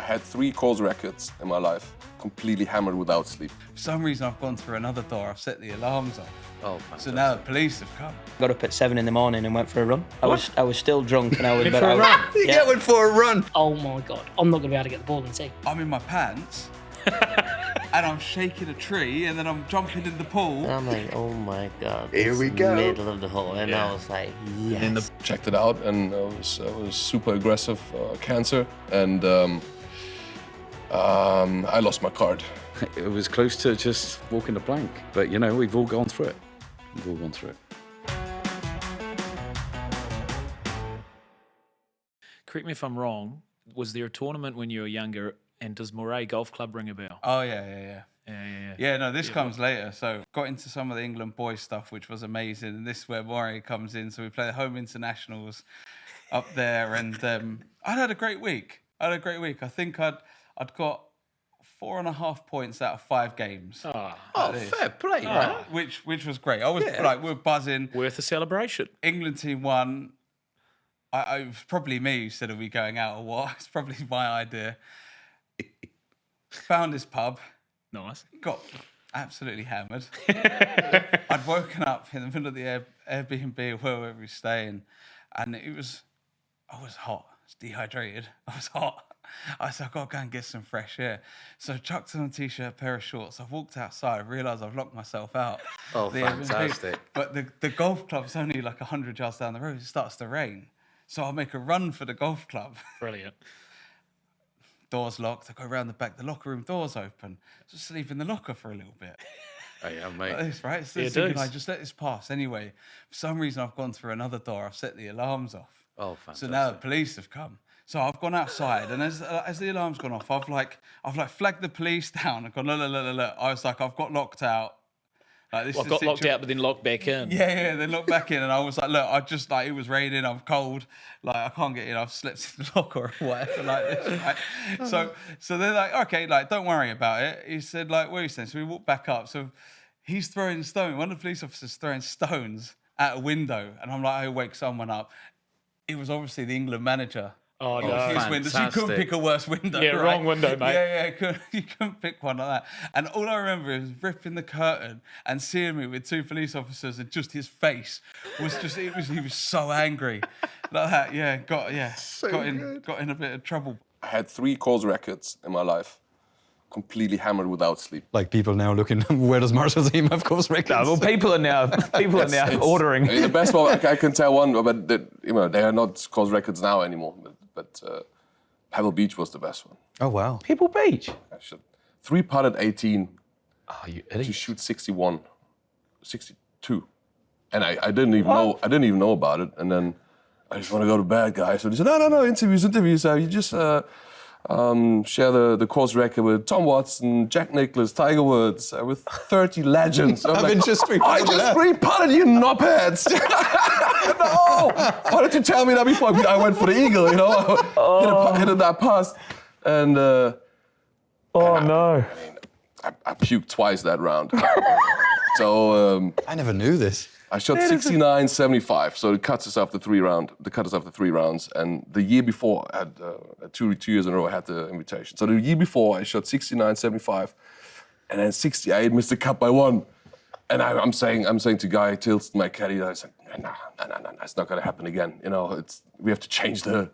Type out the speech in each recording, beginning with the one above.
had 3 course records in my life, completely hammered without sleep. For some reason, I've gone through another door. I've set the alarms off. Oh, fantastic. So now the police have come. Got up at 7 in the morning and went for a run. I was still drunk and I was For a run? Yeah. Went for a run. Oh my God, I'm not going to be able to get the ball in tee. I'm in my pants and I'm shaking a tree and then I'm jumping in the pool. And I'm like, oh my God. Here it's we go. Middle of the hole. And I was like, yes. Checked it out, and I was super aggressive cancer, and I lost my card. It was close to just walking the plank, but you know, we've all gone through it. We've all gone through it. Correct me if I'm wrong, was there a tournament when you were younger, and does Moray Golf Club ring a bell? Oh, yeah. Yeah, no, this comes later. So got into some of the England boys stuff, which was amazing. And this is where Maury comes in. So we play the home internationals up there. And I had a great week. I think I'd got 4.5 points out of 5 games. Oh, fair play, man. Which was great. I was like, we were buzzing. Worth a celebration. England team won. It was probably me who said, are we going out or what? It's probably my idea. Found this pub. Nice. Got absolutely hammered. I'd woken up in the middle of the Airbnb or wherever we were staying, and I was hot. I was dehydrated. I was hot. I said, I've got to go and get some fresh air. So I chucked on a t-shirt, pair of shorts. I've walked outside, realised I've locked myself out. Oh, The fantastic. Airbnb. But the golf club's only like 100 yards down the road. It starts to rain. So I'll make a run for the golf club. Brilliant. Doors locked. I go around the back. The locker room door's open. Just sleep in the locker for a little bit. Oh, yeah, mate. Like this, right? So Yeah, thinking, dudes. like, just let this pass. Anyway, for some reason, I've gone through another door. I've set the alarms off. Oh, fantastic. So now the police have come. So I've gone outside, and as the alarm's gone off, I've flagged the police down. I've gone, look. I was like, I've got locked out. Like, this Well, I've is got the locked out, but then locked back in. Yeah, they locked back in, and I was like, look, I just, like, it was raining, I'm cold, like, I can't get in, I've slept in the locker or whatever, like this, right? So they're like, okay, like, don't worry about it. He said, like, where are you staying? So we walked back up, so he's throwing stones, one of the police officers throwing stones out a window, and I'm like, I wake someone up. It was obviously the England manager. Oh, no. His windows. You couldn't pick a worse window. Yeah, right? wrong window, mate. Yeah, you couldn't pick one like that. And all I remember is ripping the curtain and seeing me with 2 police officers, and just his face was just, he was so angry. Like that, yeah, got in a bit of trouble. I had 3 course records in my life, completely hammered without sleep. Like people now looking, where does Marshall's team have course records? No, well, people are now ordering. I mean, the best one, I can tell one, but they are not course records now anymore. But Pebble Beach was the best one. Oh, wow. People Beach. I should 3-putted 18 Oh, you to idiot. shoot 61, 62, and I didn't even know. I didn't even know about it. And then I just want to go to bed, guys. So they said, no, interviews. You just share the course record with Tom Watson, Jack Nicklaus, Tiger Woods, with 30 legends. I'm I've been just I just 3-putted, you knobheads. No! Why didn't you tell me that before? I went for the eagle, you know? Hit it that pass. And Oh, no. I puked twice that round. So I never knew this. I shot 69.75, so it cuts us after 3 rounds. And the year before, I had 2 years in a row, I had the invitation. So the year before, I shot 69.75, and then 68, missed the cut by 1. And I'm saying to Guy Tilston, my caddy, I said, no, it's not gonna happen again. You know, we have to change the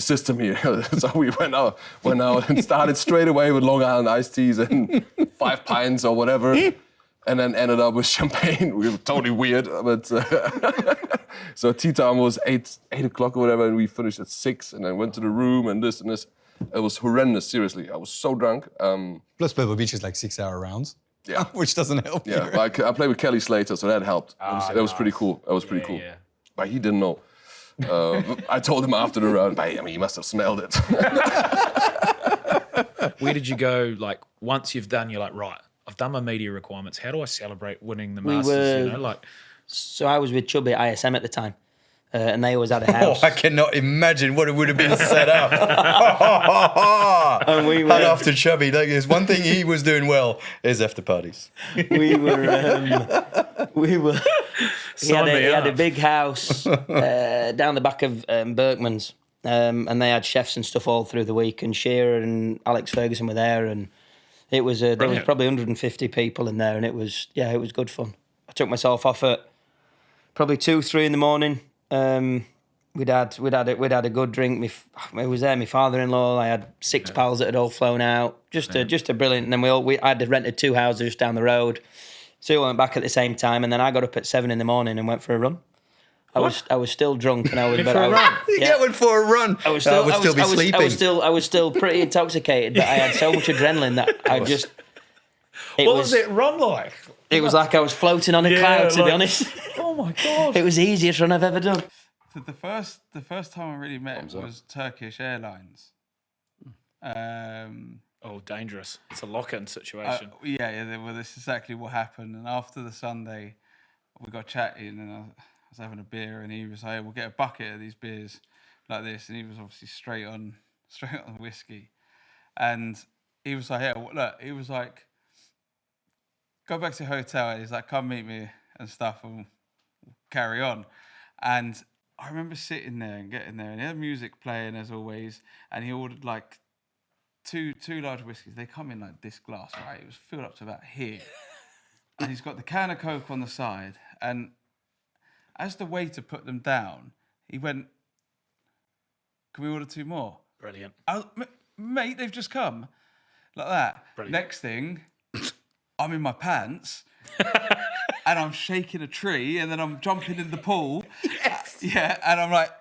system here. So we went out and started straight away with Long Island iced teas and 5 pints or whatever, and then ended up with champagne. We were totally weird, but so tea time was 8 o'clock or whatever, and we finished at 6, and then went to the room and this and this. It was horrendous. Seriously, I was so drunk. Plus Pebble Beach is like 6-hour rounds. Yeah. Which doesn't help. Yeah, either. like I played with Kelly Slater, so that helped. That was pretty cool. That was pretty cool. Yeah. But he didn't know. I told him after the round, I mean, he must have smelled it. Where did you go, like, once you've done, you're like, right, I've done my media requirements. How do I celebrate winning the Masters, you know, like... So I was with Chubby at ISM at the time, and they always had a house. Oh, I cannot imagine what it would have been set up. And we were... And after Chubby, like, there's one thing he was doing well is after parties. we were. He had a big house down the back of Berkman's, and they had chefs and stuff all through the week, and Shearer and Alex Ferguson were there, and it was there was probably 150 people in there, and it was good fun. I took myself off at probably 2-3 in the morning. We'd had a good drink. I was there. My father-in-law. I had 6 pals that had all flown out. Just a brilliant. And then I had rented 2 houses just down the road. So we went back at the same time, and then I got up at 7 in the morning and went for a run. I was still drunk, and I was. Went for a run. I was still. I would still be sleeping. I was still pretty intoxicated, but I had so much adrenaline that I just. What was it run like? It was like I was floating on a cloud, to be honest. Oh my God! It was the easiest run I've ever done. The first time I really met was Turkish Airlines. Oh, dangerous! It's a lock-in situation. Well, this is exactly what happened. And after the Sunday, we got chatting, and I was having a beer, and he was like, "We'll get a bucket of these beers like this," and he was obviously straight on whiskey, and he was like, "Yeah, look," he was like, "Go back to the hotel." And he's like, "Come meet me and stuff, and we'll carry on," and I remember sitting there and getting there, and he had music playing as always, and he ordered like two large whiskies. They come in like this glass, right? It was filled up to about here, and he's got the can of Coke on the side. And as the waiter put them down, he went, "Can we order 2 more?" Brilliant. Mate, they've just come, like that. Brilliant. Next thing, I'm in my pants. And I'm shaking a tree, and then I'm jumping in the pool. Yes. Yeah, and I'm like,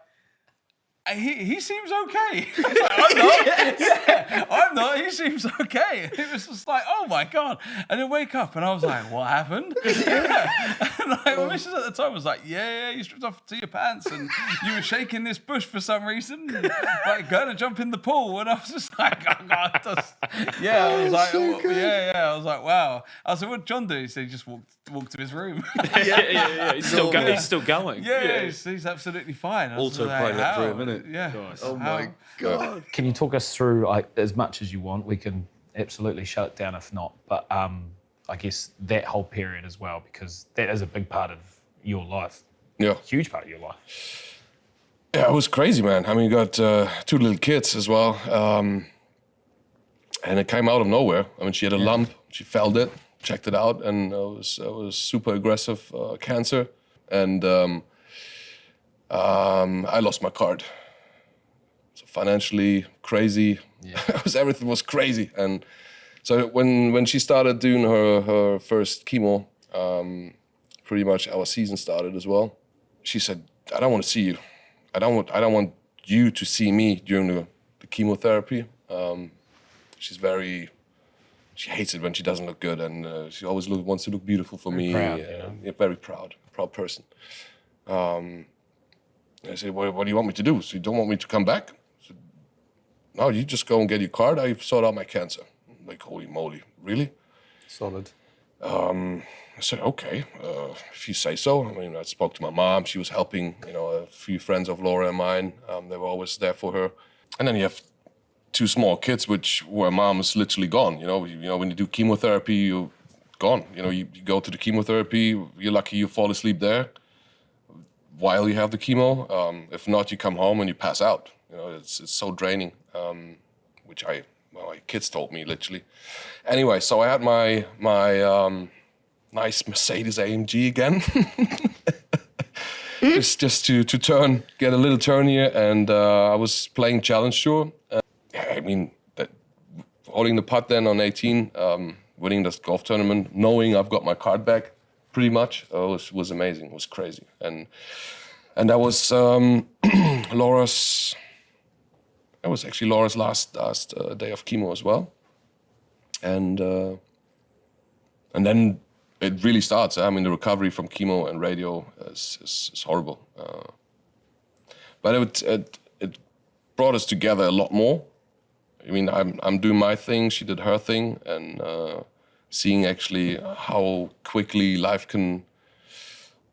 he seems okay. I was like, I'm not. Yeah, I'm not. He seems okay. It was just like, oh my God. And then wake up, and I was like, what happened? Yeah. And like, my missus at the time was like, yeah, you stripped off to your pants, and you were shaking this bush for some reason. Like, going to jump in the pool, and I was just like, oh God. I was like, I was like, wow. I was like, what did John do? He said he just walked to his room. Yeah. He's still going. Yeah, he's absolutely fine. Autopilot for a minute. Yeah. Nice. Oh my God. Can you talk us through, like, as much as you want? We can absolutely shut it down if not. But I guess that whole period as well, because that is a big part of your life. Yeah. Huge part of your life. Yeah, it was crazy, man. I mean, you got 2 little kids as well. And it came out of nowhere. I mean, she had a lump. She felt it, checked it out, and it was super aggressive cancer. And I lost my card. So financially crazy. Yeah. Everything was crazy. And so when she started doing her first chemo, pretty much our season started as well. She said, "I don't want to see you. I don't want you to see me during the chemotherapy." She hates it when she doesn't look good, and she always wants to look beautiful for me. Proud, yeah, very proud person. I said, what do you want me to do? So you don't want me to come back? I said, no, you just go and get your card. I sort out my cancer. I'm like, holy moly, really? Solid. I said, okay, if you say so. I mean, I spoke to my mom. She was helping, a few friends of Laura and mine. They were always there for her. And then you have 2 small kids, where mom is literally gone. When you do chemotherapy, you're gone. You go to the chemotherapy. You're lucky you fall asleep there while you have the chemo. If not, you come home and you pass out. It's so draining, which my kids told me literally. Anyway, so I had my nice Mercedes AMG again, just to get a little turn here, and I was playing Challenge Tour. I mean, holding the putt then on 18, winning this golf tournament, knowing I've got my card back, pretty much, was amazing. It was crazy, and that was Laura's. That was actually Laura's last day of chemo as well, and then it really starts. I mean, the recovery from chemo and radio is horrible, but it brought us together a lot more. I mean, I'm doing my thing, she did her thing, and seeing actually how quickly life can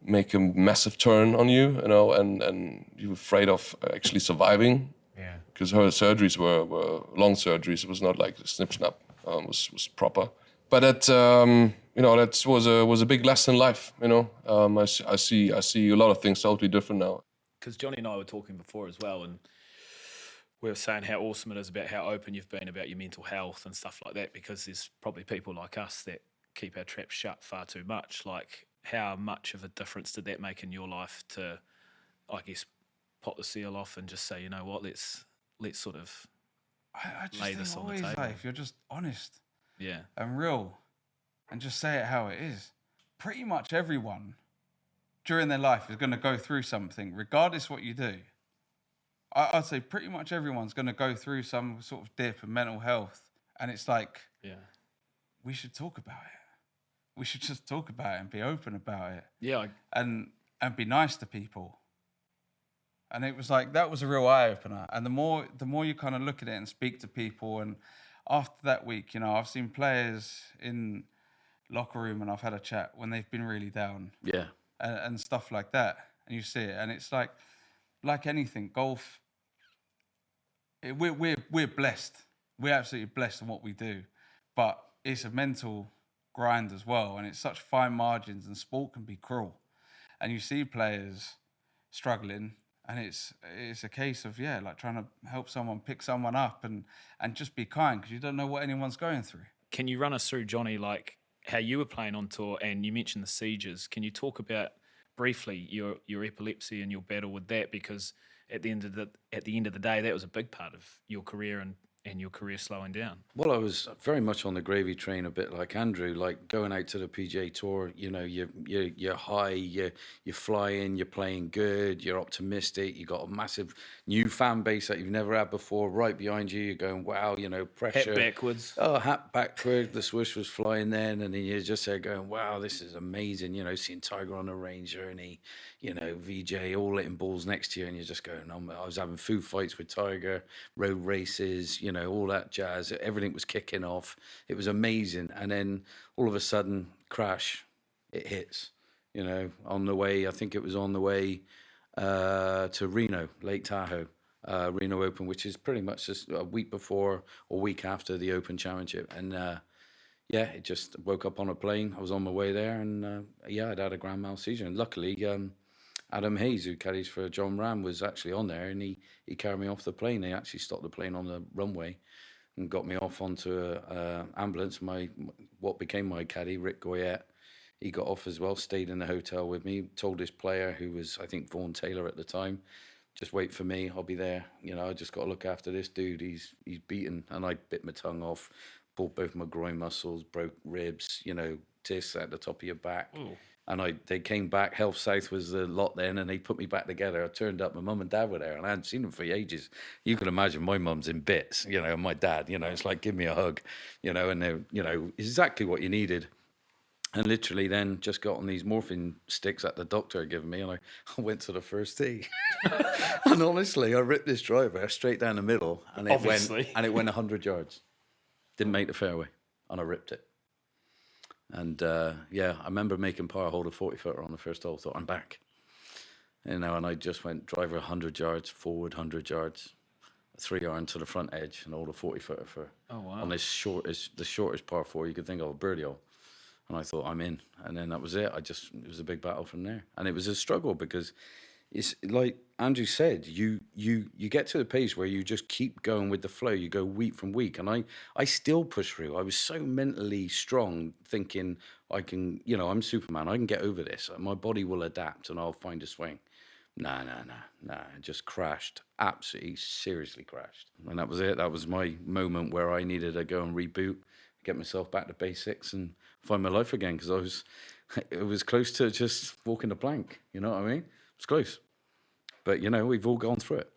make a massive turn on you, and you're afraid of actually surviving. Yeah. Because her surgeries were long surgeries. It was not like snip snap. Was proper. But that was a big lesson in life. I see a lot of things totally different now. Because Johnny and I were talking before as well, and we were saying how awesome it is about how open you've been about your mental health and stuff like that, because there's probably people like us that keep our traps shut far too much. Like, how much of a difference did that make in your life to, I guess, pop the seal off and just say, you know what, let's sort of I just lay think this on the always, table. like, if you're just honest Yeah. and real and just say it how it is, pretty much everyone during their life is going to go through something, regardless what you do. I'd say pretty much everyone's going to go through some sort of dip in mental health. And it's like, we should talk about it. We should just talk about it and be open about it. Yeah. And be nice to people. And it was like, that was a real eye-opener. And the more you kind of look at it and speak to people, and after that week, you know, I've seen players in locker room and I've had a chat when they've been really down. Yeah. And stuff like that. And you see it. And it's like anything, golf, we're blessed. We're absolutely blessed in what we do. But it's a mental grind as well. And it's such fine margins, and sport can be cruel. And you see players struggling, and it's a case of, like trying to help someone pick someone up and just be kind, because you don't know what anyone's going through. Can you run us through, Johnny, like how you were playing on tour, and you mentioned the sieges? Can you talk about briefly your epilepsy and your battle with that? Because at the end of the day, that was a big part of your career and your career slowing down. Well, I was very much on the gravy train, a bit like Andrew, like going out to the PGA Tour. You know, you're high, you're flying, you're playing good, you're optimistic. You got a massive new fan base that you've never had before right behind you. You're going, wow, you know, pressure. Hat backwards. Oh, hat backward. The swoosh was flying then, and then you're just there going, wow, this is amazing. You know, seeing Tiger on a range journey, you know, VJ all hitting balls next to you, and you're just going, I was having food fights with Tiger, road races, you know, all that jazz. Everything was kicking off. It was amazing. And then all of a sudden, crash, it hits. You know, on the way, I think it was on the way to Reno, Lake Tahoe, Reno Open, which is pretty much just a week before or week after the Open Championship. And it just woke up on a plane. I was on my way there, and I'd had a grand mal seizure. And luckily, Adam Hayes, who caddies for John Ram, was actually on there, and he carried me off the plane. They actually stopped the plane on the runway and got me off onto an ambulance. What became my caddy, Rick Goyette, he got off as well, stayed in the hotel with me, told his player, who was, I think, Vaughan Taylor at the time, just wait for me, I'll be there. You know, I just got to look after this dude. He's beaten. And I bit my tongue off, pulled both my groin muscles, broke ribs, you know, discs at the top of your back. Ooh. And they came back. Health South was the lot then, and they put me back together. I turned up. My mum and dad were there, and I hadn't seen them for ages. You can imagine my mum's in bits, you know, and my dad, you know, it's like, give me a hug, you know, and they're, you know, exactly what you needed. And literally then just got on these morphine sticks that the doctor had given me, and I went to the first tee. And honestly, I ripped this driver straight down the middle, and it went 100 yards. Didn't make the fairway, and I ripped it. And I remember making par hold a 40-footer on the first hole. Thought, I'm back, you know. And I just went driver 100 yards forward, 100 yards, 3-iron to the front edge, and all the 40-footer for on the shortest par 4 you could think of, a birdie hole. And I thought, I'm in. And then that was it. It was a big battle from there, and it was a struggle because it's like Andrew said, you get to the pace where you just keep going with the flow. You go week from week, and I still push through. I was so mentally strong, thinking I can, you know, I'm Superman. I can get over this. My body will adapt, and I'll find a swing. Nah. It just crashed. Absolutely, seriously crashed. And that was it. That was my moment where I needed to go and reboot, get myself back to basics, and find my life again. Because it was close to just walking the plank. You know what I mean? It's close. But, you know, we've all gone through it.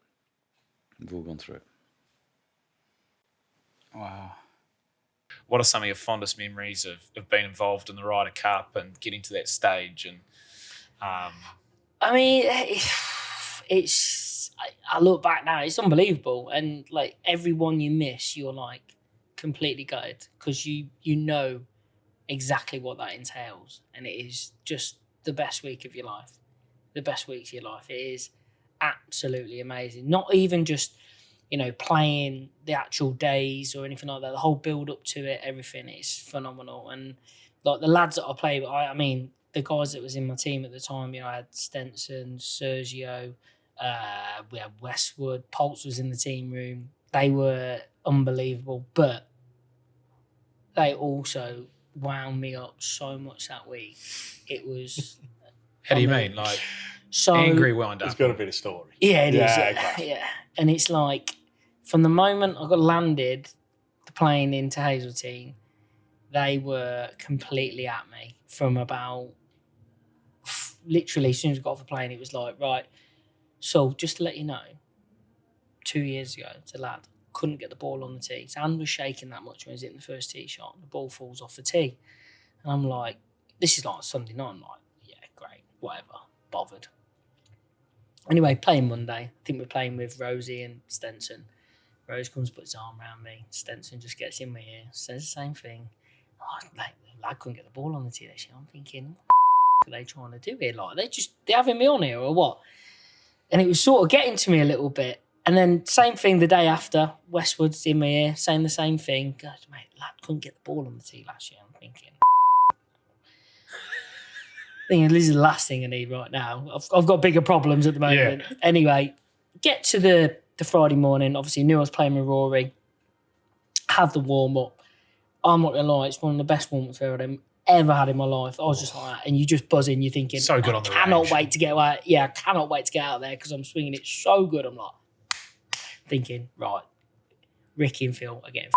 Wow. What are some of your fondest memories of being involved in the Ryder Cup and getting to that stage? And I mean, I look back now, it's unbelievable. And, like, everyone you miss, you're, like, completely gutted because you know exactly what that entails. And it is just the best week of your life. The best weeks of your life. It is absolutely amazing. Not even just, you know, playing the actual days or anything like that. The whole build up to it, everything is phenomenal. And like the lads that I play with, I mean, the guys that was in my team at the time, you know, I had Stenson, Sergio, We had Westwood. Pulse was in the team room. They were unbelievable, but they also wound me up so much that week. It was. How do you mean? Like so angry wind up? It's got a bit of story. Yeah, it is. Okay. Yeah, and it's like from the moment I got landed the plane into Hazeltine, they were completely at me from about literally as soon as I got off the plane. It was like, right. So just to let you know, 2 years ago, it's a lad couldn't get the ball on the tee. His hand was shaking that much when he was hitting the first tee shot, and the ball falls off the tee. And I'm like, this is like Sunday night. I'm like, yeah, great, whatever, bothered. Anyway, playing Monday. I think we're playing with Rosie and Stenson. Rose comes, puts his arm around me. Stenson just gets in my ear, says the same thing. Oh, like, the lad couldn't get the ball on the tee this year. I'm thinking, what are they trying to do here? Like, they're having me on here or what? And it was sort of getting to me a little bit. And then same thing the day after, Westwood's in my ear, saying the same thing. Goes, mate, lad couldn't get the ball on the tee last year. I'm thinking, this is the last thing I need right now. I've got bigger problems at the moment. Yeah. Anyway, get to the Friday morning. Obviously, knew I was playing with Rory. Have the warm-up. I'm not going to lie, it's one of the best warm-ups I've ever had in my life. I was just like that. And you just buzz in, you're thinking, so good on the cannot range. wait to get out. Yeah, I cannot wait to get out there because I'm swinging it so good. I'm like, thinking, right, Ricky and Phil are getting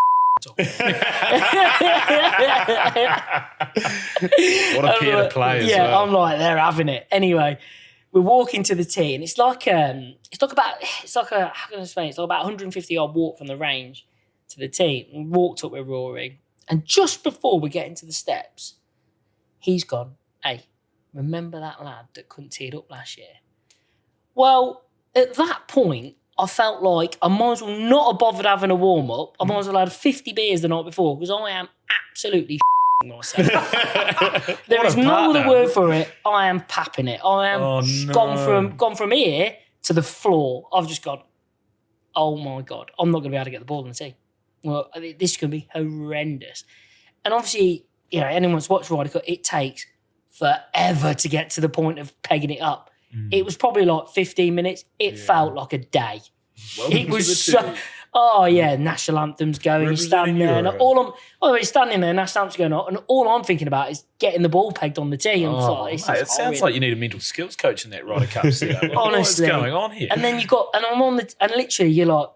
What a peer to play as well. I'm like, they're having it. Anyway, we're walking to the tee, and it's like about 150 yard walk from the range to the tee. We walked up with Rory, and just before we get into the steps, he's gone, hey, remember that lad that couldn't tee it up last year? Well, at that point, I felt like I might as well not have bothered having a warm-up. I might as well have had 50 beers the night before because I am absolutely myself. There is no other word for it. I am papping it. I am gone from here to the floor. I've just gone, oh my God, I'm not going to be able to get the ball on the tee. Well, this is going to be horrendous. And obviously, anyone that's watched Ryder Cup, it takes forever to get to the point of pegging it up. It was probably like 15 minutes. It felt like a day. It was so... Oh, yeah, national anthem's going. You stand there. And he's standing there, national anthem's going on. And all I'm thinking about is getting the ball pegged on the tee. And it sounds like you need a mental skills coach in that Ryder Cup. Honestly. What's going on here? And then I'm on and literally you're like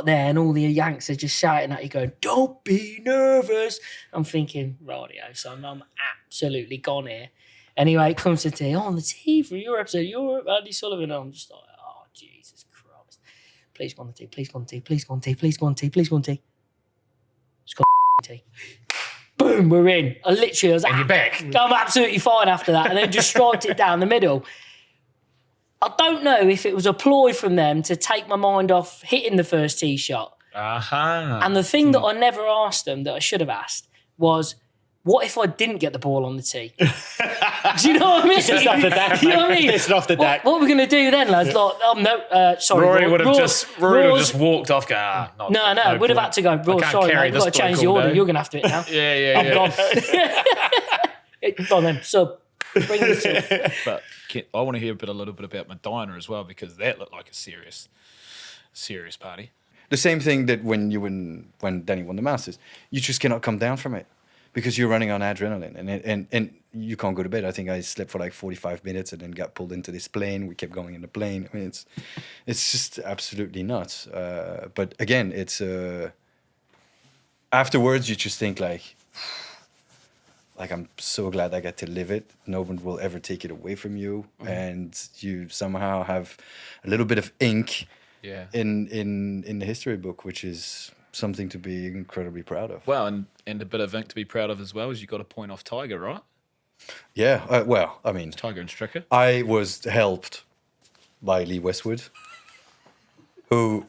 there and all the Yanks are just shouting at you going, don't be nervous. I'm thinking, radio, son, I'm absolutely gone here. Anyway, it comes to tee. On the tee for your episode, you're Andy Sullivan. And I'm just like, oh, Jesus Christ. Please go on the tee, please go on the tee, please go on the tee, please go on the tee, please go on the tee. Just go on the tee. Boom, we're in. I was and you're back. I'm absolutely fine after that. And then just striked it down the middle. I don't know if it was a ploy from them to take my mind off hitting the first tee shot. And the thing that I never asked them that I should have asked was, what if I didn't get the ball on the tee? Do you know what I mean? Just off the deck. You know what I mean? Just off the deck. What are we going to do then, lads? Like, sorry. Rory would have just walked off. No, would have had to go. Rory, sorry, mate, we've got to change the order. You're going to have to hit now. Yeah. I'm gone. Go on then. So, bring the sub. But I want to hear a little bit about Medina as well because that looked like a serious party. The same thing that when Danny won the Masters, you just cannot come down from it. Because you're running on adrenaline and you can't go to bed. I think I slept for like 45 minutes and then got pulled into this plane. We kept going in the plane. I mean, it's just absolutely nuts. But again, it's afterwards you just think like I'm so glad I got to live it. No one will ever take it away from you, and you somehow have a little bit of ink in the history book, which is something to be incredibly proud of. Well, and a bit of ink to be proud of as well is you got a point off Tiger, right? Yeah, well, I mean... Tiger and Stricker. I was helped by Lee Westwood, who...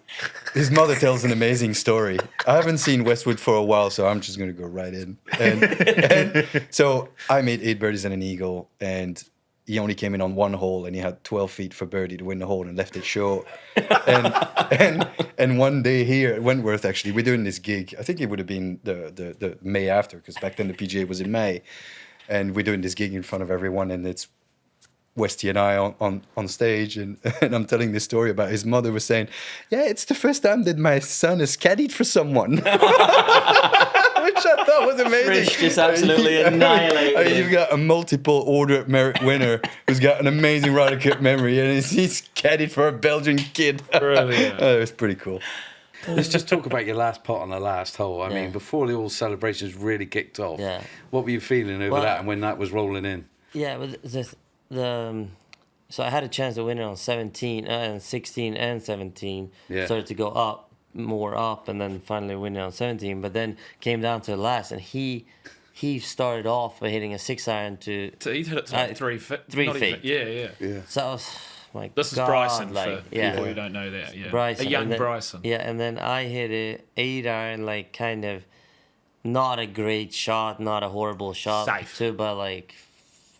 His mother tells an amazing story. I haven't seen Westwood for a while, so I'm just going to go right in. And so I made 8 birdies and an eagle, and he only came in on one hole, and he had 12 feet for birdie to win the hole and left it short. And one day here at Wentworth, actually, we're doing this gig. I think it would have been the May after, because back then the PGA was in May. And we're doing this gig in front of everyone, and it's Westy and I on stage, and I'm telling this story about his mother was saying, "Yeah, it's the first time that my son has caddied for someone." Which I thought was amazing. Rich just absolutely annihilated. I mean, you've got a multiple order of merit winner who's got an amazing Ryder Cup memory, and he's caddied for a Belgian kid. Brilliant. It was pretty cool. Let's just talk about your last pot on the last hole. I mean, before the all celebrations really kicked off, what were you feeling over that and when that was rolling in? Yeah, but so I had a chance to win it on 17 and 16 and 17. Yeah. Started to go more up, and then finally win it on 17. But then came down to the last, and he started off by hitting a 6-iron to. So he hit it to like 3 feet. 3 not feet. Even, yeah. So I was like, This is God, Bryson like, for people who don't know that. Yeah. Bryson, A young and then, Bryson. Yeah, and then I hit a 8-iron, like kind of not a great shot, not a horrible shot. Safe. To about like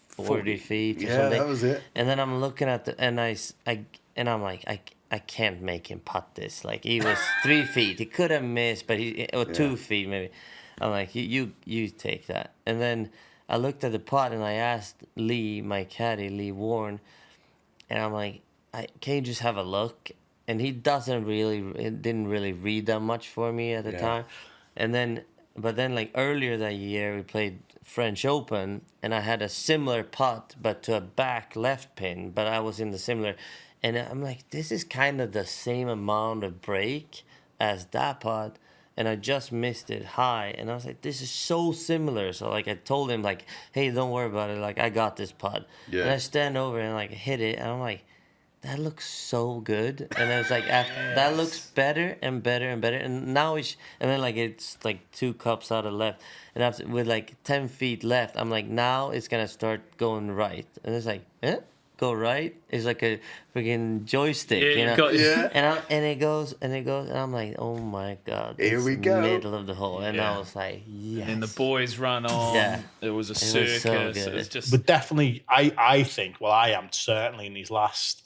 40 feet or Yeah, something. that was it. And then I'm looking at and I'm like, I can't make him putt this. Like, he was 3 feet. He could have missed, but or 2 feet maybe. I'm like, you take that. And then I looked at the putt and I asked Lee, my caddy, Lee Warren, and I'm like, can you just have a look? And he didn't really read that much for me at the time. But then like earlier that year we played French Open, and I had a similar putt but to a back left pin, but I was in the similar, and I'm like, this is kind of the same amount of break as that putt, and I just missed it high, and I was like, this is so similar. So like I told him like, hey, don't worry about it, like I got this putt. Yeah. And I stand over and like hit it, and I'm like, that looks so good. And I was like, that looks better and better and better. And now and then like it's like 2 cups out of left. And after, with like 10 feet left, I'm like, now it's gonna start going right. And it's like, go right? It's like a freaking joystick, you know? And it goes, and I'm like, oh my God. Here we it's go. Middle of the hole. And I was like, yes. And the boys run on. Yeah. It was a It was circus. so good. It was just. But definitely, I think, well, I am certainly in these last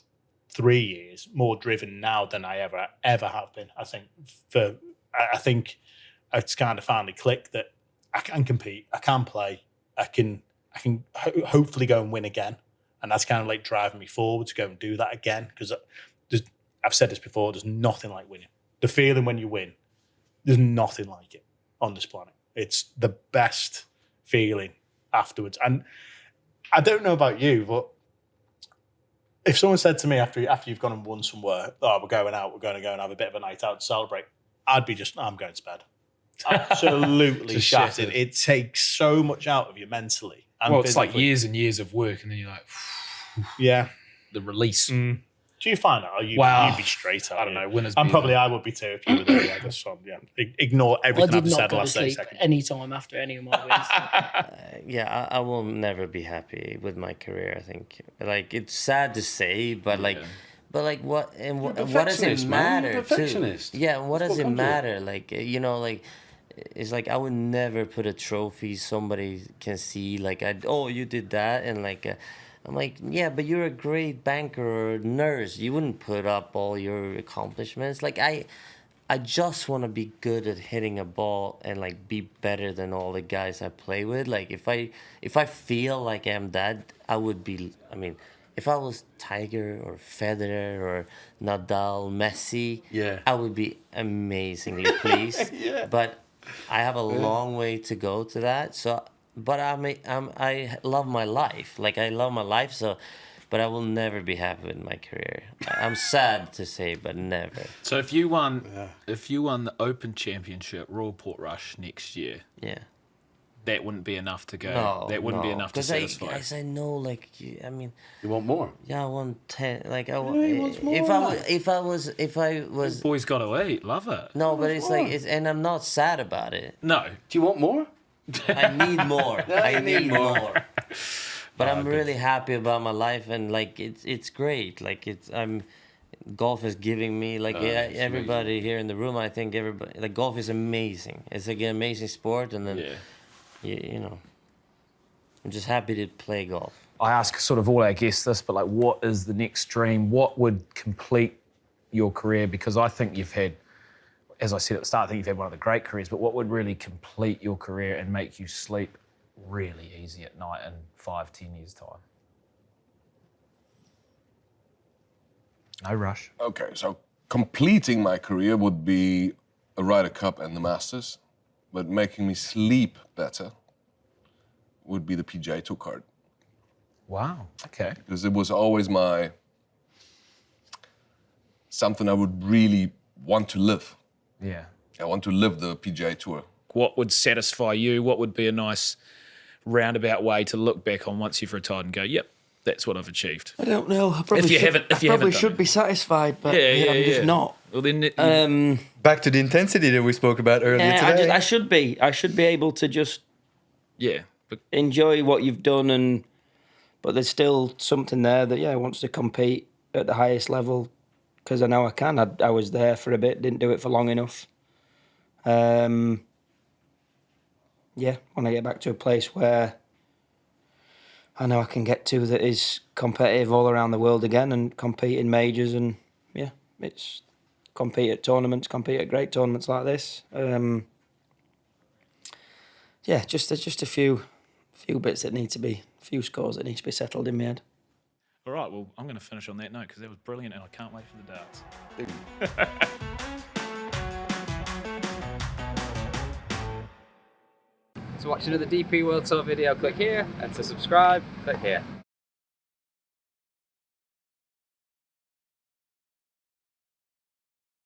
3 years more driven now than I ever have been. I think it's kind of finally clicked that I can compete, I can play, I can hopefully go and win again, and that's kind of like driving me forward to go and do that again, because I've said this before, there's nothing like winning. The feeling when you win, there's nothing like it on this planet. It's the best feeling afterwards. And I don't know about you, but if someone said to me after you've gone and won somewhere, oh, we're going to go and have a bit of a night out to celebrate, I'd be I'm going to bed. Absolutely shattered. It takes so much out of you mentally. And well, it's like physically. years and years of work, and then you're like, yeah, the release. Do you find that? Or you'd be straight up? I don't know. Winners. And probably I would be too if you were there. Yeah, just ignore I everything did I've not said the go to last 30 sleep seconds. any time after any of my wins. Yeah, I will never be happy with my career. I think, like, it's sad to say, but like, what and what does it matter? Perfectionist. Yeah, and what That's does it what comes with it. matter? Like, you know, like, it's like I would never put a trophy somebody can see. Like, you did that, and like. I'm like, yeah, but you're a great banker or nurse. You wouldn't put up all your accomplishments. Like, I just want to be good at hitting a ball and like be better than all the guys I play with. Like, if I feel like I'm that, I would be. I mean, if I was Tiger or Federer or Nadal, Messi, I would be amazingly pleased. But I have a long way to go to that. So. But I love my life. Like, I love my life, so... But I will never be happy with my career. I'm sad to say, but never. So if you won the Open Championship Royal Portrush next year, that wouldn't be enough to go. No, that wouldn't be enough to satisfy. Because I know, like, I mean, you want more. Yeah, I want 10. Like, I want. he wants more. If I was. Boys got to eat. Love it. No, but it's like, and I'm not sad about it. No. Do you want more? I need more. I need more. But I'm really happy about my life, and like it's great. Like golf is giving me like everybody amazing. Here in the room. I think everybody like golf is amazing. It's like an amazing sport, and then you know, I'm just happy to play golf. I ask sort of all our guests this, but like, what is the next dream? What would complete your career? Because I think you've had. As I said at the start, I think you've had one of the great careers, but what would really complete your career and make you sleep really easy at night in 5-10 years' time? No rush. Okay, so completing my career would be a Ryder Cup and the Masters, but making me sleep better would be the PGA Tour card. Wow. Okay. Because it was always something I would really want to live. Yeah. I want to live the PGA Tour. What would satisfy you? What would be a nice roundabout way to look back on once you've retired and go, yep, that's what I've achieved? I don't know. I If you haven't done be satisfied, but Yeah, I'm just not. Well, then Back to the intensity that we spoke about earlier Yeah, today. I should be. I should be able to just but enjoy what you've done, but there's still something there that wants to compete at the highest level, because I know I can. I was there for a bit, didn't do it for long enough. When I get back to a place where I know I can get to that is competitive all around the world again and compete in majors, and it's compete at tournaments, compete at great tournaments like this. There's just a few bits that need to be, a few scores that need to be settled in my head. all right, well, I'm going to finish on that note because that was brilliant and I can't wait for the darts. To watch another DP World Tour video, click here, and to subscribe, click here.